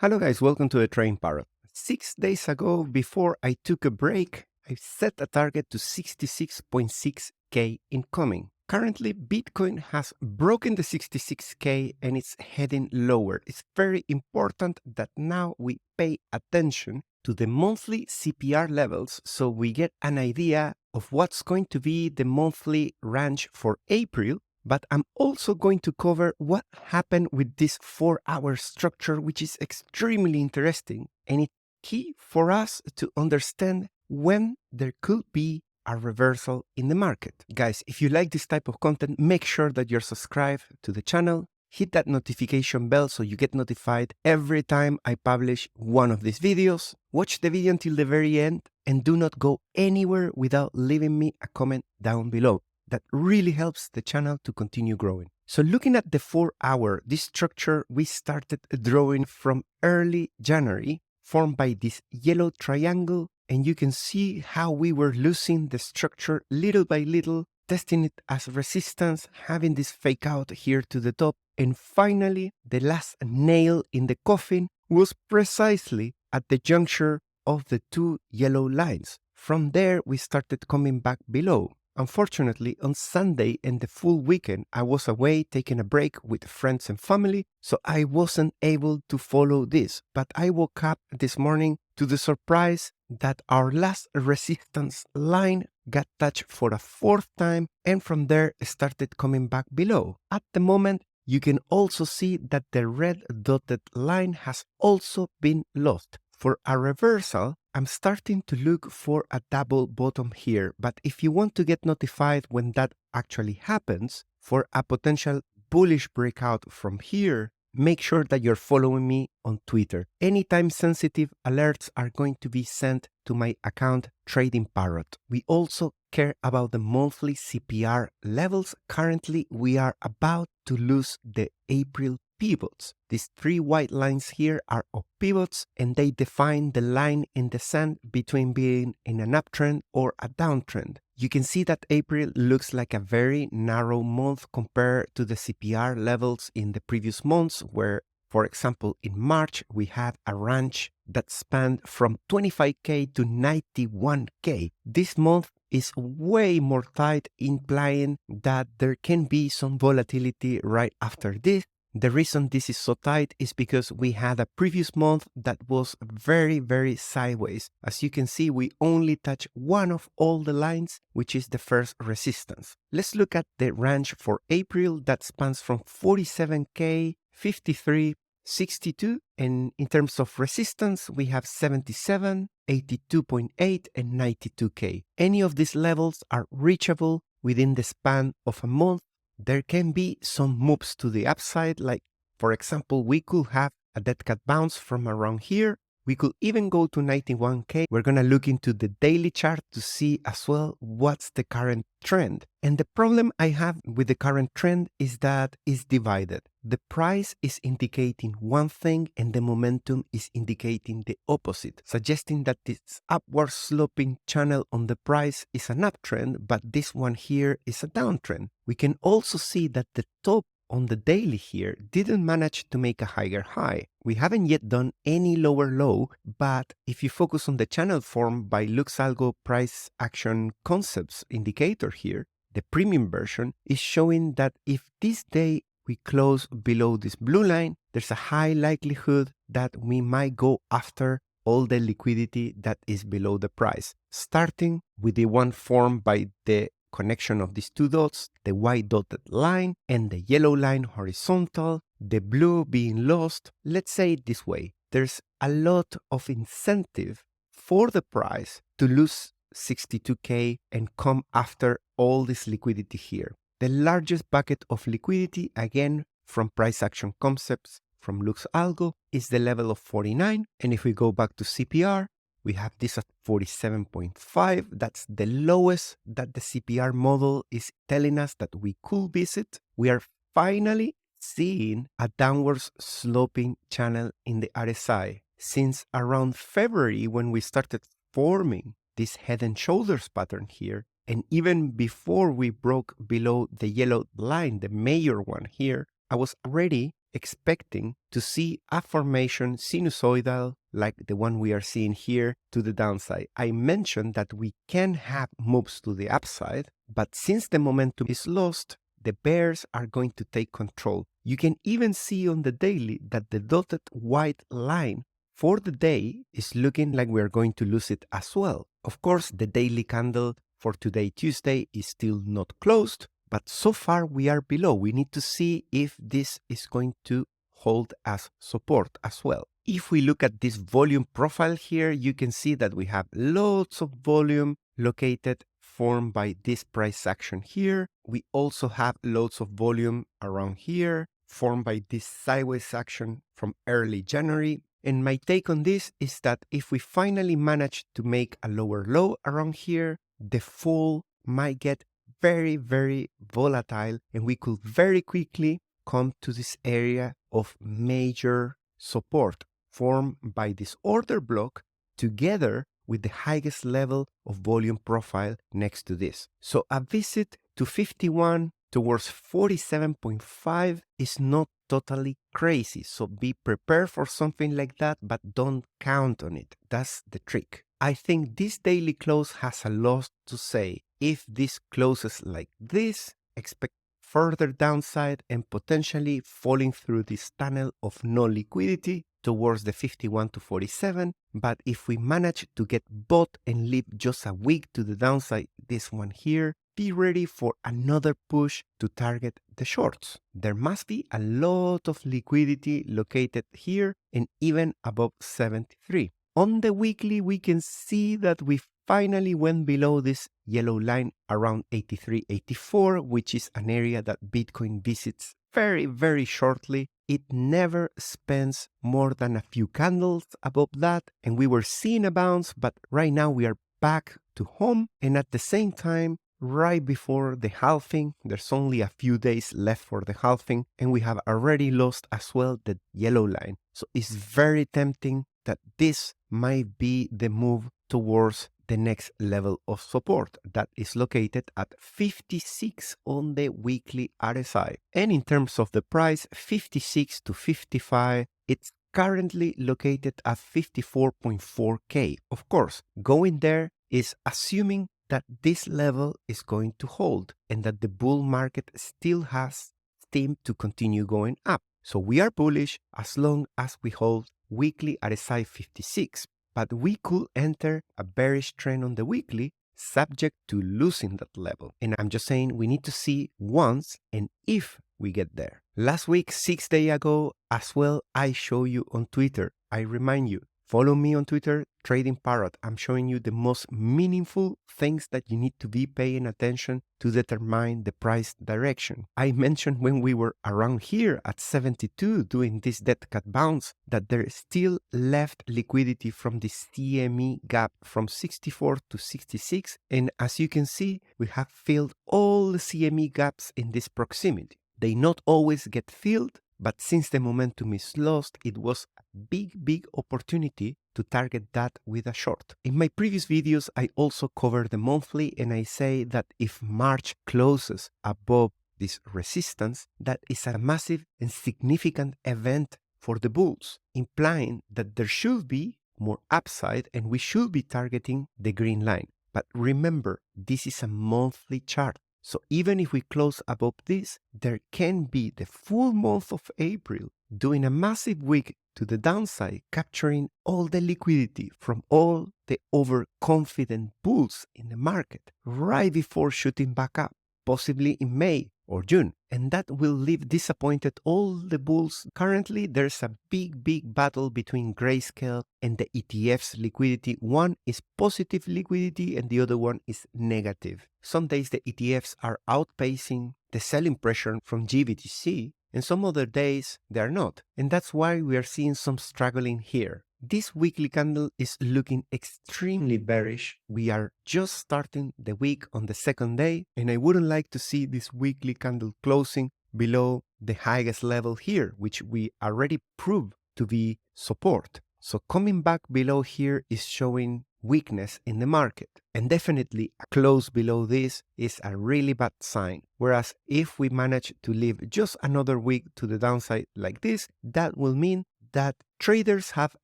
Hello guys, welcome to the Trading Parrot. 6 days ago, before I took a break, I set a target to 66.6k incoming. Currently, Bitcoin has broken the 66k and it's heading lower. It's very important that now we pay attention to the monthly CPR levels so we get an idea of what's going to be the monthly range for April. But I'm also going to cover what happened with this 4-hour structure, which is extremely interesting. And it's key for us to understand when there could be a reversal in the market. Guys, if you like this type of content, make sure that you're subscribed to the channel. Hit that notification bell so you get notified every time I publish one of these videos. Watch the video until the very end and do not go anywhere without leaving me a comment down below. That really helps the channel to continue growing. So looking at the 4-hour, this structure we started drawing from early January, formed by this yellow triangle, and you can see how we were losing the structure little by little, testing it as resistance, having this fake out here to the top, and finally the last nail in the coffin was precisely at the juncture of the two yellow lines. From there we started coming back below. Unfortunately, on Sunday and the full weekend, I was away taking a break with friends and family, so I wasn't able to follow this. But I woke up this morning to the surprise that our last resistance line got touched for a fourth time, and from there started coming back below. At the moment, you can also see that the red dotted line has also been lost. For a reversal, I'm starting to look for a double bottom here, but if you want to get notified when that actually happens, for a potential bullish breakout from here, make sure that you're following me on Twitter. Any time-sensitive alerts are going to be sent to my account Trading Parrot. We also care about the monthly CPR levels. Currently, we are about to lose the April pivots. These three white lines here are of pivots, and they define the line in the sand between being in an uptrend or a downtrend. You can see that April looks like a very narrow month compared to the CPR levels in the previous months, where, for example, in March, we had a range that spanned from 25k to 91k. This month is way more tight, implying that there can be some volatility right after this. The reason this is so tight is because we had a previous month that was very sideways. As you can see, we only touch one of all the lines, which is the first resistance. Let's look at the range for April that spans from 47k, 53, 62, and in terms of resistance, we have 77, 82.8, and 92k. Any of these levels are reachable within the span of a month. There can be some moves to the upside, like, for example, we could have a dead cat bounce from around here. We could even go to 91k. We're going to look into the daily chart to see as well what's the current trend. And the problem I have with the current trend is that it's divided. The price is indicating one thing and the momentum is indicating the opposite, suggesting that this upward sloping channel on the price is an uptrend, but this one here is a downtrend. We can also see that the top on the daily here didn't manage to make a higher high. We haven't yet done any lower low, but if you focus on the channel form by LuxAlgo price action concepts indicator here, the premium version is showing that if this day we close below this blue line, there's a high likelihood that we might go after all the liquidity that is below the price, starting with the one formed by the connection of these two dots, the white dotted line and the yellow line horizontal, the blue being lost. Let's say it this way, there's a lot of incentive for the price to lose 62k and come after all this liquidity here. The largest bucket of liquidity, again from price action concepts from LuxAlgo, is the level of 49, and if we go back to CPR, we have this at 47.5. That's the lowest that the CPR model is telling us that we could visit. We are finally seeing a downwards sloping channel in the RSI. Since around February, when we started forming this head and shoulders pattern here, and even before we broke below the yellow line, the major one here, I was already expecting to see a formation sinusoidal like the one we are seeing here to the downside. I mentioned that we can have moves to the upside, but since the momentum is lost, the bears are going to take control. You can even see on the daily that the dotted white line for the day is looking like we're going to lose it as well. Of course, the daily candle for today, Tuesday, is still not closed, but so far we are below. We need to see if this is going to hold as support as well. If we look at this volume profile here, you can see that we have lots of volume located, formed by this price action here. We also have loads of volume around here, formed by this sideways action from early January. And my take on this is that if we finally manage to make a lower low around here, the fall might get very, very volatile, and we could very quickly come to this area of major support formed by this order block together with the highest level of volume profile next to this. So a visit to 51 towards 47.5 is not totally crazy. So be prepared for something like that, but don't count on it. That's the trick. I think this daily close has a lot to say. If this closes like this, expect further downside and potentially falling through this tunnel of no liquidity towards the 51 to 47. But if we manage to get bought and leave just a wick to the downside, this one here, be ready for another push to target the shorts. There must be a lot of liquidity located here and even above 73. On the weekly, we can see that we finally went below this yellow line around 83, 84, which is an area that Bitcoin visits very, very shortly. It never spends more than a few candles above that, and we were seeing a bounce, but right now we are back to home, and at the same time, right before the halving, there's only a few days left for the halving, and we have already lost as well the yellow line. So it's very tempting that this might be the move towards the next level of support that is located at 56 on the weekly RSI. And in terms of the price, 56 to 55, it's currently located at 54.4K. Of course, going there is assuming that this level is going to hold and that the bull market still has steam to continue going up. So we are bullish as long as we hold weekly RSI 56, but we could enter a bearish trend on the weekly subject to losing that level. And I'm just saying we need to see once and if we get there. Last week, 6 days ago, as well, I show you on Twitter. I remind you, follow me on Twitter, Trading Parrot. I'm showing you the most meaningful things that you need to be paying attention to determine the price direction. I mentioned when we were around here at 72 doing this dead cat bounce that there is still left liquidity from the CME gap from 64 to 66. And as you can see, we have filled all the CME gaps in this proximity. They not always get filled, but since the momentum is lost, it was a big opportunity to target that with a short. In my previous videos, I also cover the monthly, and I say that if March closes above this resistance, that is a massive and significant event for the bulls, implying that there should be more upside and we should be targeting the green line. But remember, this is a monthly chart. So even if we close above this, there can be the full month of April doing a massive wick to the downside, capturing all the liquidity from all the overconfident bulls in the market right before shooting back up, possibly in May or June. And that will leave disappointed all the bulls. Currently, there's a big battle between Grayscale and the ETF's liquidity. One is positive liquidity and the other one is negative. Some days the ETFs are outpacing the selling pressure from GBTC, and some other days they are not. And that's why we are seeing some struggling here. This weekly candle is looking extremely bearish. We are just starting the week on the second day, and I wouldn't like to see this weekly candle closing below the highest level here, which we already proved to be support. So coming back below here is showing weakness in the market. And definitely a close below this is a really bad sign. Whereas if we manage to live just another week to the downside like this, that will mean that traders have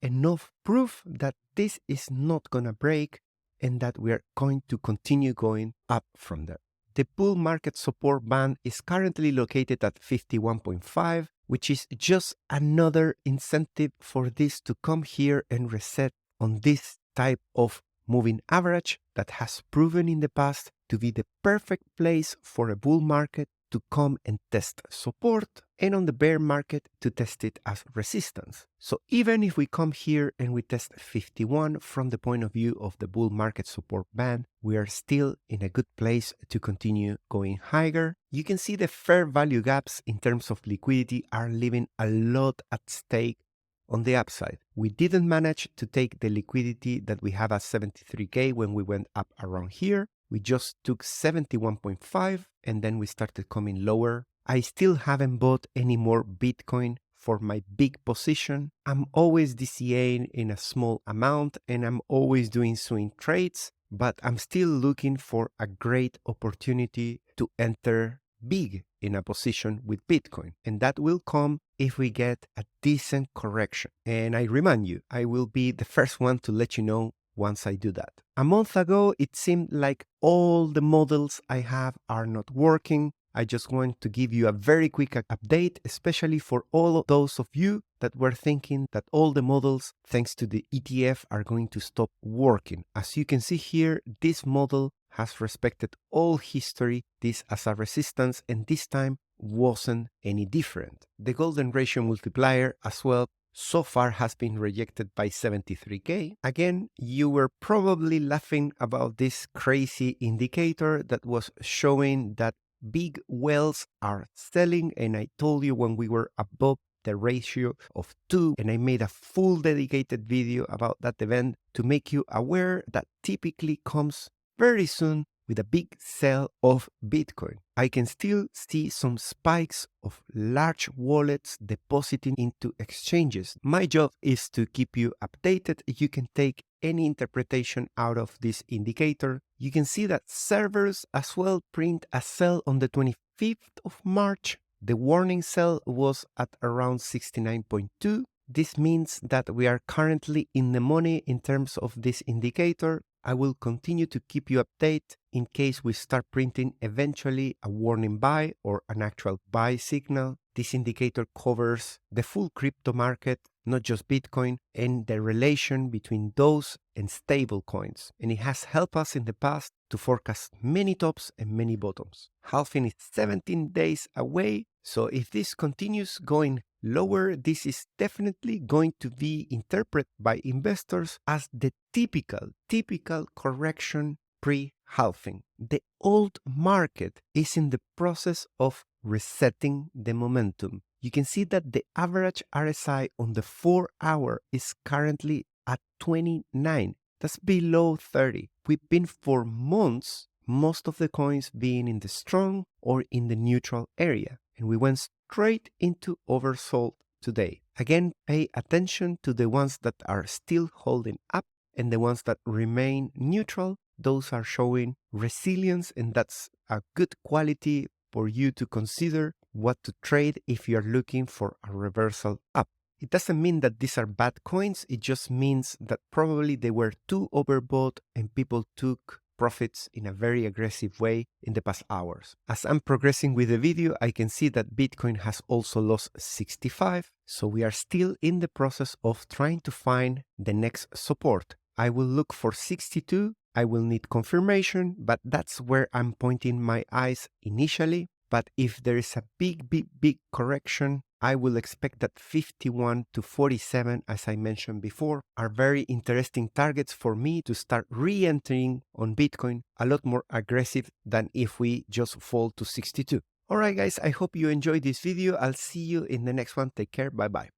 enough proof that this is not gonna break and that we are going to continue going up from there. The bull market support band is currently located at 51.5, which is just another incentive for this to come here and reset on this type of moving average that has proven in the past to be the perfect place for a bull market to come and test support, and on the bear market to test it as resistance. So even if we come here and we test 51 from the point of view of the bull market support band, we are still in a good place to continue going higher. You can see the fair value gaps in terms of liquidity are leaving a lot at stake on the upside. We didn't manage to take the liquidity that we have at 73K when we went up around here. We just took 71.5 and then we started coming lower. I still haven't bought any more Bitcoin for my big position. I'm always DCAing in a small amount and I'm always doing swing trades, but I'm still looking for a great opportunity to enter big in a position with Bitcoin. And that will come if we get a decent correction. And I remind you, I will be the first one to let you know once I do that. A month ago, it seemed like all the models I have are not working. I just want to give you a very quick update, especially for all of those of you that were thinking that all the models, thanks to the ETF, are going to stop working. As you can see here, this model has respected all history, this as a resistance, and this time wasn't any different. The golden ratio multiplier as well so far has been rejected by 73K. Again, you were probably laughing about this crazy indicator that was showing that big whales are selling, and I told you when we were above the ratio of 2, and I made a full dedicated video about that event to make you aware that typically comes very soon with a big sell of Bitcoin. I can still see some spikes of large wallets depositing into exchanges. My job is to keep you updated. You can take any interpretation out of this indicator. You can see that servers as well print a sell on the 25th of March. The warning sell was at around 69.2. This means that we are currently in the money in terms of this indicator. I will continue to keep you updated in case we start printing eventually a warning buy or an actual buy signal. This indicator covers the full crypto market, not just Bitcoin, and the relation between those and stable coins. And it has helped us in the past to forecast many tops and many bottoms. Halving is 17 days away, so if this continues going lower, this is definitely going to be interpreted by investors as the typical correction pre-halving. The old market is in the process of resetting the momentum. You can see that the average RSI on the 4-hour is currently at 29. That's below 30. We've been for months, most of the coins being in the strong or in the neutral area, and we went straight into oversold today. Again, pay attention to the ones that are still holding up and the ones that remain neutral. Those are showing resilience, and that's a good quality for you to consider what to trade if you're looking for a reversal up. It doesn't mean that these are bad coins, it just means that probably they were too overbought and people took profits in a very aggressive way in the past hours. As I'm progressing with the video, I can see that Bitcoin has also lost 65, so we are still in the process of trying to find the next support. I will look for 62, I will need confirmation, but that's where I'm pointing my eyes initially. But if there is a big correction, I will expect that 51 to 47, as I mentioned before, are very interesting targets for me to start re-entering on Bitcoin a lot more aggressive than if we just fall to 62. Alright guys, I hope you enjoyed this video. I'll see you in the next one. Take care. Bye bye.